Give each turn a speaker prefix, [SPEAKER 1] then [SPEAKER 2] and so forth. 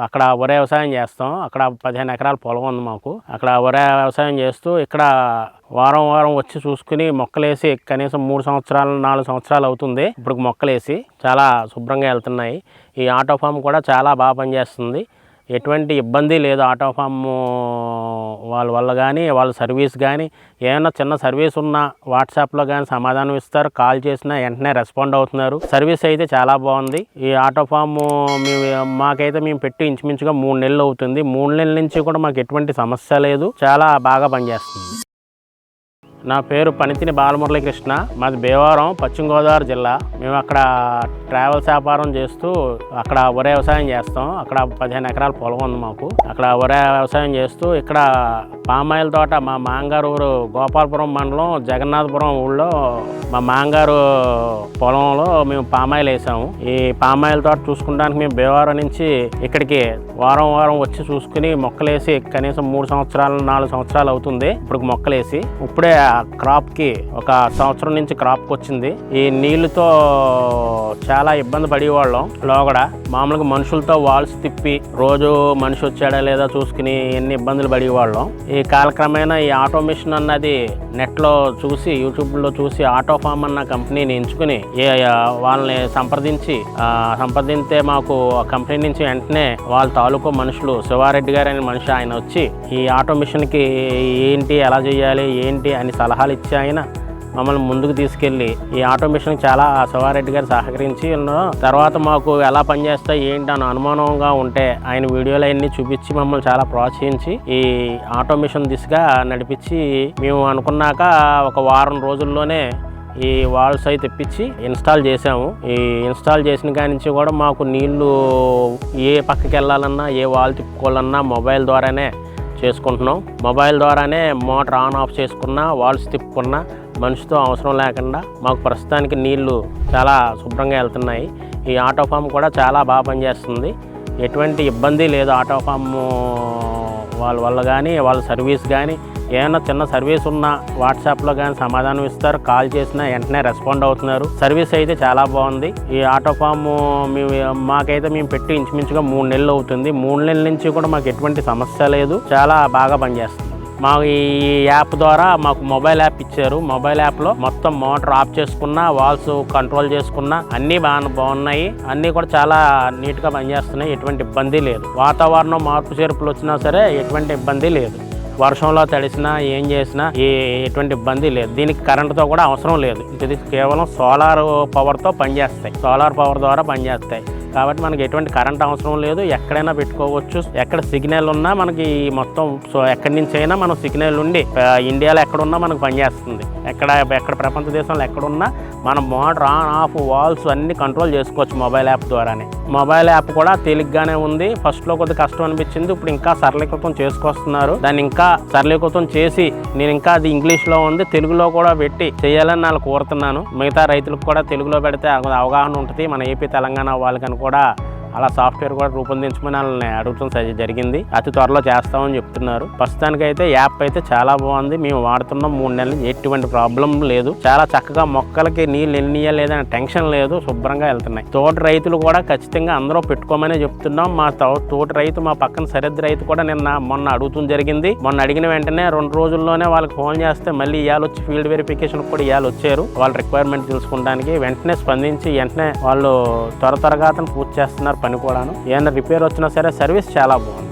[SPEAKER 1] అక్కడ వరి వ్యవసాయం చేస్తాం. అక్కడ 15 ఎకరాల పొలం ఉంది మాకు. అక్కడ వరి వ్యవసాయం చేస్తూ ఇక్కడ వారం వారం వచ్చి చూసుకుని మొక్కలేసి కనీసం 3 సంవత్సరాలు 4 సంవత్సరాలు అవుతుంది ఇప్పుడు మొక్కలేసి. చాలా శుభ్రంగా వెళ్తున్నాయి. ఈ ఆటో ఫామ్ కూడా చాలా బాగా పనిచేస్తుంది. ఎటువంటి ఇబ్బంది లేదు. ఆటో ఫామ్ వాళ్ళ వల్ల కానీ వాళ్ళ సర్వీస్ కానీ ఏమైనా చిన్న సర్వీస్ ఉన్నా వాట్సాప్లో కానీ సమాధానం ఇస్తారు. కాల్ చేసినా వెంటనే రెస్పాండ్ అవుతున్నారు. సర్వీస్ అయితే చాలా బాగుంది. ఈ ఆటో ఫామ్ మాకైతే మేము పెట్టి ఇంచుమించుగా 3 నెలలు అవుతుంది. 3 నెలల నుంచి కూడా మాకు ఎటువంటి సమస్య లేదు. చాలా బాగా పనిచేస్తుంది. నా పేరు పనితిని బాలమురళీకృష్ణ. మాది భీమవరం, పశ్చిమ గోదావరి జిల్లా. మేము అక్కడ ట్రావెల్స్ వ్యాపారం చేస్తూ అక్కడ వరి వ్యవసాయం చేస్తాం. అక్కడ 15 ఎకరాల పొలం ఉంది మాకు. అక్కడ వరి వ్యవసాయం చేస్తూ ఇక్కడ పామాయిల్ తోట మా మాంగారు ఊరు గోపాలపురం మండలం జగన్నాథపురం ఊళ్ళో మా మాంగారు పొలంలో మేము పామాయిల్ వేసాము. ఈ పామాయిల్ తోట చూసుకోవడానికి మేము భీమవరం నుంచి ఇక్కడికి వారం వారం వచ్చి చూసుకుని మొక్కలేసి కనీసం 3 సంవత్సరాలు 4 సంవత్సరాలు అవుతుంది ఇప్పుడు మొక్కలేసి. ఇప్పుడే క్రాప్కి ఒక సంవత్సరం నుంచి క్రాప్కి వచ్చింది. ఈ నీళ్ళతో చాలా ఇబ్బంది పడేవాళ్ళం. లోగడ మామూలుగా మనుషులతో వాల్స్ తిప్పి రోజు మనిషి వచ్చాడా లేదా చూసుకుని ఎన్ని ఇబ్బందులు పడేవాళ్ళం. ఈ కాలక్రమేణా ఈ ఆటోమేషన్ అన్నది నెట్లో చూసి యూట్యూబ్లో చూసి ఆటో ఫామ్ అన్న కంపెనీని ఎంచుకుని వాళ్ళని సంప్రదింతే మాకు ఆ కంపెనీ నుంచి వెంటనే వాళ్ళ తాలూకు మనుషులు శివారెడ్డి గారు అనే మనిషి ఆయన వచ్చి ఈ ఆటోమేషన్కి ఏంటి ఎలా చేయాలి ఏంటి అని సలహాలు ఇచ్చి ఆయన మమ్మల్ని ముందుకు తీసుకెళ్ళి ఈ ఆటోమేషన్కి చాలా శివారెడ్డి గారు సహకరించి తర్వాత మాకు ఎలా పనిచేస్తాయి ఏంటి అని అనుమానంగా ఉంటే ఆయన వీడియోలు అన్నీ చూపించి మమ్మల్ని చాలా ప్రోత్సహించి ఈ ఆటోమేషన్ దిశగా నడిపించి మేము అనుకున్నాక ఒక వారం రోజుల్లోనే ఈ వాల్స్ అయితే తెప్పించి ఇన్స్టాల్ చేసాము. ఈ ఇన్స్టాల్ చేసిన కాడి నుంచి కూడా మాకు నీళ్లు ఏ పక్కకి వెళ్ళాలన్నా ఏ వాల్ తిప్పుకోవాలన్నా మొబైల్ ద్వారానే చేసుకుంటున్నాం. మొబైల్ ద్వారానే మోటార్ ఆన్ ఆఫ్ చేసుకున్నా వాల్స్ తిప్పుకున్నా మనిషితో అవసరం లేకుండా మాకు ప్రస్తుతానికి నీళ్లు చాలా శుభ్రంగా వెళ్తున్నాయి. ఈ ఆటో ఫామ్ కూడా చాలా బాగా పనిచేస్తుంది. ఎటువంటి ఇబ్బంది లేదు. ఆటో ఫామ్ వాళ్ళ వల్ల కానీ వాళ్ళ సర్వీస్ కానీ ఏమైనా చిన్న సర్వీస్ ఉన్నా వాట్సాప్లో కానీ సమాధానం ఇస్తారు. కాల్ చేసినా వెంటనే రెస్పాండ్ అవుతున్నారు. సర్వీస్ అయితే చాలా బాగుంది. ఈ ఆటో ఫామ్ మాకైతే మేము పెట్టి ఇంచుమించుగా 3 నెలలు అవుతుంది. 3 నెలల నుంచి కూడా మాకు ఎటువంటి సమస్య లేదు. చాలా బాగా పనిచేస్తుంది. మాకు ఈ యాప్ ద్వారా మాకు మొబైల్ యాప్ ఇచ్చారు. మొబైల్ యాప్లో మొత్తం మోటార్ ఆఫ్ చేసుకున్నా వాల్స్ కంట్రోల్ చేసుకున్నా అన్నీ బాగున్నాయి. అన్నీ కూడా చాలా నీట్గా పనిచేస్తున్నాయి. ఎటువంటి ఇబ్బంది లేదు. వాతావరణం మార్పు చేర్పులు వచ్చినా సరే ఎటువంటి ఇబ్బంది లేదు. వర్షంలో తడిసినా ఏం చేసినా ఎటువంటి ఇబ్బంది లేదు. దీనికి కరెంటుతో కూడా అవసరం లేదు. ఇది కేవలం సోలార్ పవర్తో పనిచేస్తాయి. సోలార్ పవర్ ద్వారా పనిచేస్తాయి కాబట్టి మనకి ఎటువంటి కరెంట్ అవసరం లేదు. ఎక్కడైనా పెట్టుకోవచ్చు. ఎక్కడ సిగ్నల్ ఉన్నా మనకి మొత్తం ఎక్కడి నుంచి అయినా మనం సిగ్నల్ ఉండి ఇండియాలో ఎక్కడున్నా మనకు పనిచేస్తుంది. ఎక్కడ ప్రపంచ దేశంలో ఎక్కడున్నా మనం మోటార్ ఆన్ ఆఫ్ వాల్స్ అన్ని కంట్రోల్ చేసుకోవచ్చు మొబైల్ యాప్ ద్వారానే. మొబైల్ యాప్ కూడా తేలిగ్గానే ఉంది. ఫస్ట్లో కొద్దిగా కష్టం అనిపించింది. ఇప్పుడు ఇంకా సరళీకృతం చేసుకొస్తున్నారు. దాన్ని ఇంకా సరళీకృతం చేసి నేను ఇంకా అది ఇంగ్లీష్లో ఉంది తెలుగులో కూడా పెట్టి చేయాలని నాకు కోరుతున్నాను. మిగతా రైతులకు కూడా తెలుగులో పెడితే అవగాహన ఉంటుంది. మన ఏపీ తెలంగాణ వాళ్ళకని కూడా అలా సాఫ్ట్వేర్ కూడా రూపొందించమని వాళ్ళని అడగటం జరిగింది. అతి త్వరలో చేస్తామని చెప్తున్నారు. ప్రస్తుతానికైతే యాప్ అయితే చాలా బాగుంది. మేము వాడుతున్నాం 3 నెలలు. ఎటువంటి ప్రాబ్లం లేదు. చాలా చక్కగా మొక్కలకి నీళ్ళు ఎన్నియా లేదని టెన్షన్ లేదు. శుభ్రంగా వెళ్తున్నాయి. తోటి రైతులు కూడా ఖచ్చితంగా అందరూ పెట్టుకోమని చెప్తున్నాం. మా తోటి రైతు మా పక్కన సరిహద్దు రైతు కూడా మొన్న అడుగుతూ జరిగింది. మొన్న అడిగిన వెంటనే 2 రోజుల్లోనే వాళ్ళకి ఫోన్ చేస్తే మళ్ళీ ఇవాళ వచ్చి ఫీల్డ్ వెరిఫికేషన్ కూడా ఇవాళ వచ్చారు. వాళ్ళ రిక్వైర్మెంట్ తెలుసుకోవడానికి వెంటనే స్పందించి వెంటనే వాళ్ళు త్వరగా పూర్తి చేస్తున్నారు పని కూడాను. ఏమైనా రిపేర్ వచ్చినా సరే సర్వీస్ చాలా బాగుంది.